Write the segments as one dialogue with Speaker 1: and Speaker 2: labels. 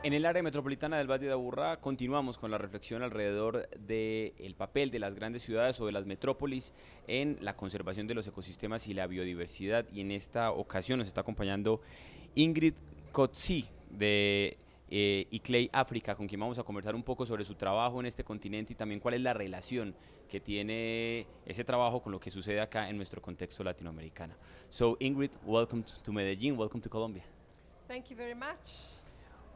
Speaker 1: En el área metropolitana del Valle de Aburrá continuamos con la reflexión alrededor del papel de las grandes ciudades o de las metrópolis en la conservación de los ecosistemas y la biodiversidad, y en esta ocasión nos está acompañando Ingrid Coetzee de ICLEI África, con quien vamos a conversar un poco sobre su trabajo en este continente y también cuál es la relación que tiene ese trabajo con lo que sucede acá en nuestro contexto latinoamericano. So Ingrid, welcome to Medellín, welcome to Colombia.
Speaker 2: Thank you very much.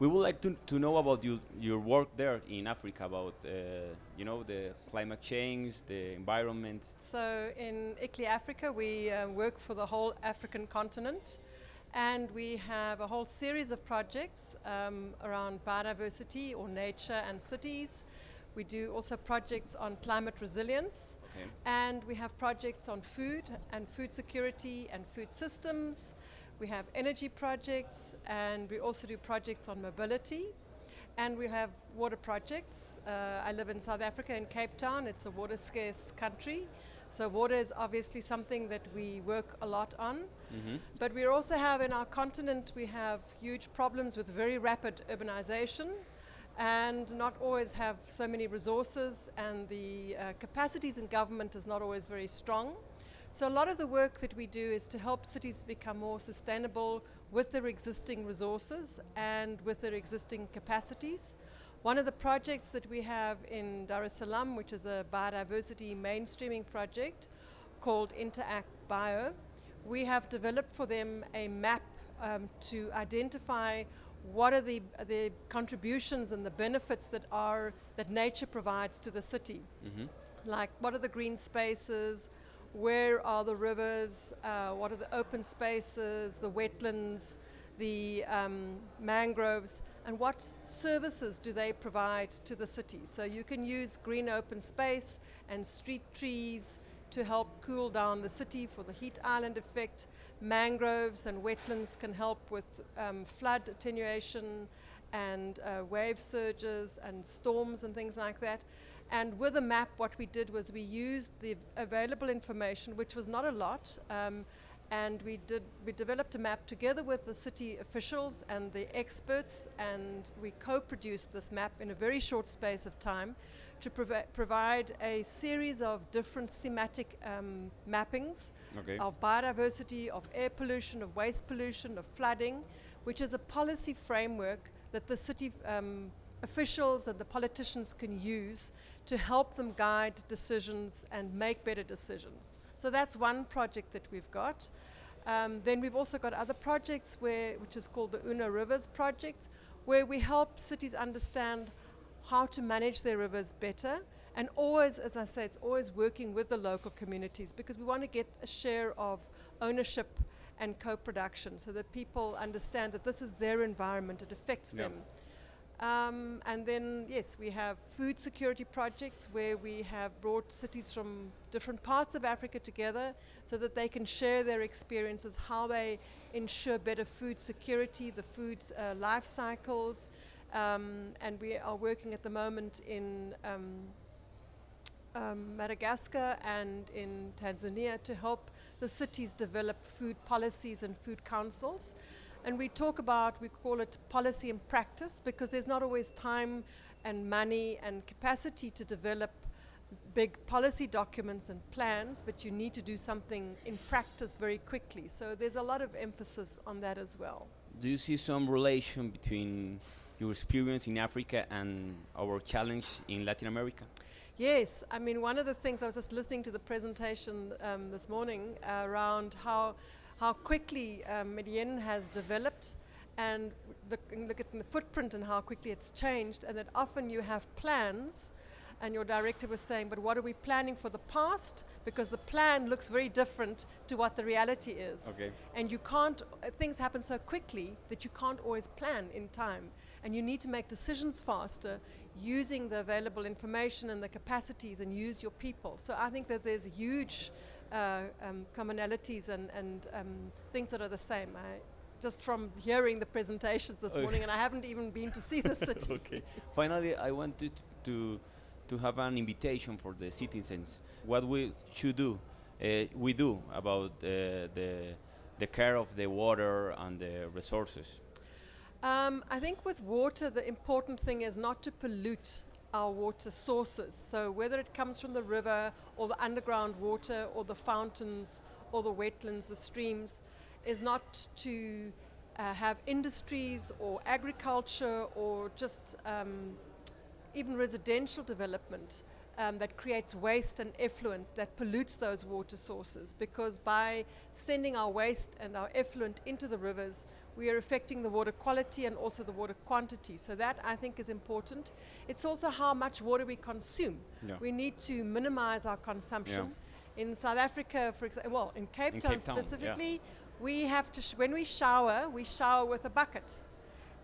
Speaker 1: We would like to know about your work there in Africa, about the climate change, the environment.
Speaker 2: So in ICLEI África, we work for the whole African continent, and we have a whole series of projects around biodiversity or nature and cities. We do also projects on climate resilience, okay. And we have projects on food and food security and food systems. We have energy projects, and we also do projects on mobility, and we have water projects. I live in South Africa, in Cape Town. It's a water scarce country, so water is obviously something that we work a lot on. Mm-hmm. But we also have in our continent, we have huge problems with very rapid urbanization and not always have so many resources, and the capacities in government is not always very strong. So a lot of the work that we do is to help cities become more sustainable with their existing resources and with their existing capacities. One of the projects that we have in Dar es Salaam, which is a biodiversity mainstreaming project called Interact Bio, we have developed for them a map to identify what are the contributions and the benefits that nature provides to the city. Mm-hmm. Like, what are the green spaces? Where are the rivers, what are the open spaces, the wetlands, the mangroves, and what services do they provide to the city? So you can use green open space and street trees to help cool down the city for the heat island effect. Mangroves and wetlands can help with flood attenuation and wave surges and storms and things like that. And with the map, what we did was we used the available information, which was not a lot, and we developed a map together with the city officials and the experts, and we co-produced this map in a very short space of time to provide a series of different thematic mappings, okay, of biodiversity, of air pollution, of waste pollution, of flooding, which is a policy framework that the city officials and the politicians can use to help them guide decisions and make better decisions. So that's one project that we've got. Then we've also got other projects which is called the Una Rivers Project, where we help cities understand how to manage their rivers better. And always, as I say, it's always working with the local communities, because we want to get a share of ownership and co-production so that people understand that this is their environment, it affects them. And then, yes, we have food security projects where we have brought cities from different parts of Africa together so that they can share their experiences, how they ensure better food security, the food's life cycles. And we are working at the moment in Madagascar and in Tanzania to help the cities develop food policies and food councils. And we call it policy and practice, because there's not always time and money and capacity to develop big policy documents and plans, but you need to do something in practice very quickly. So there's a lot of emphasis on that as well.
Speaker 1: Do you see some relation between your experience in Africa and our challenge in Latin America?
Speaker 2: Yes, I mean, one of the things, I was just listening to the presentation this morning around how quickly Medellin has developed, and look at the footprint and how quickly it's changed, and that often you have plans, and your director was saying, but what are we planning for the past? Because the plan looks very different to what the reality is. Okay. And you can't, things happen so quickly that you can't always plan in time, and you need to make decisions faster using the available information and the capacities, and use your people. So I think that there's huge commonalities and things that are the same. Just from hearing the presentations this morning, and I haven't even been to see the city.
Speaker 1: Okay. Finally, I wanted to have an invitation for the citizens. What we should do, we do about the care of the water and the resources.
Speaker 2: I think with water, the important thing is not to pollute our water sources. So whether it comes from the river or the underground water or the fountains or the wetlands, the streams, is not to have industries or agriculture or just even residential development that creates waste and effluent that pollutes those water sources, because by sending our waste and our effluent into the rivers, we are affecting the water quality and also the water quantity. So that, I think, is important. It's also how much water we consume.
Speaker 1: Yeah.
Speaker 2: We need to minimize our consumption.
Speaker 1: Yeah.
Speaker 2: In South Africa, for example, well, in Cape Town specifically,
Speaker 1: yeah.
Speaker 2: we have to, when we shower with a bucket.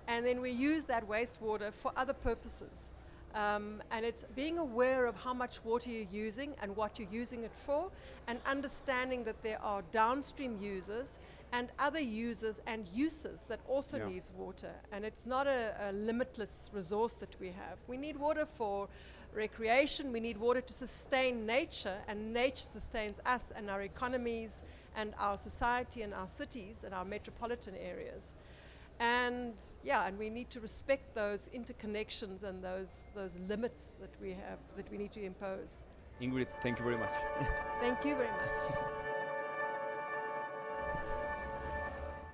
Speaker 2: And then we use that wastewater for other purposes. And it's being aware of how much water you're using and what you're using it for, and understanding that there are downstream users and other users and uses that also needs water. And it's not a limitless resource that we have. We need water for recreation, we need water to sustain nature, and nature sustains us and our economies and our society and our cities and our metropolitan areas. And and we need to respect those interconnections and those limits that we have, that we need to impose.
Speaker 1: Ingrid, thank you very much.
Speaker 2: Thank you very much.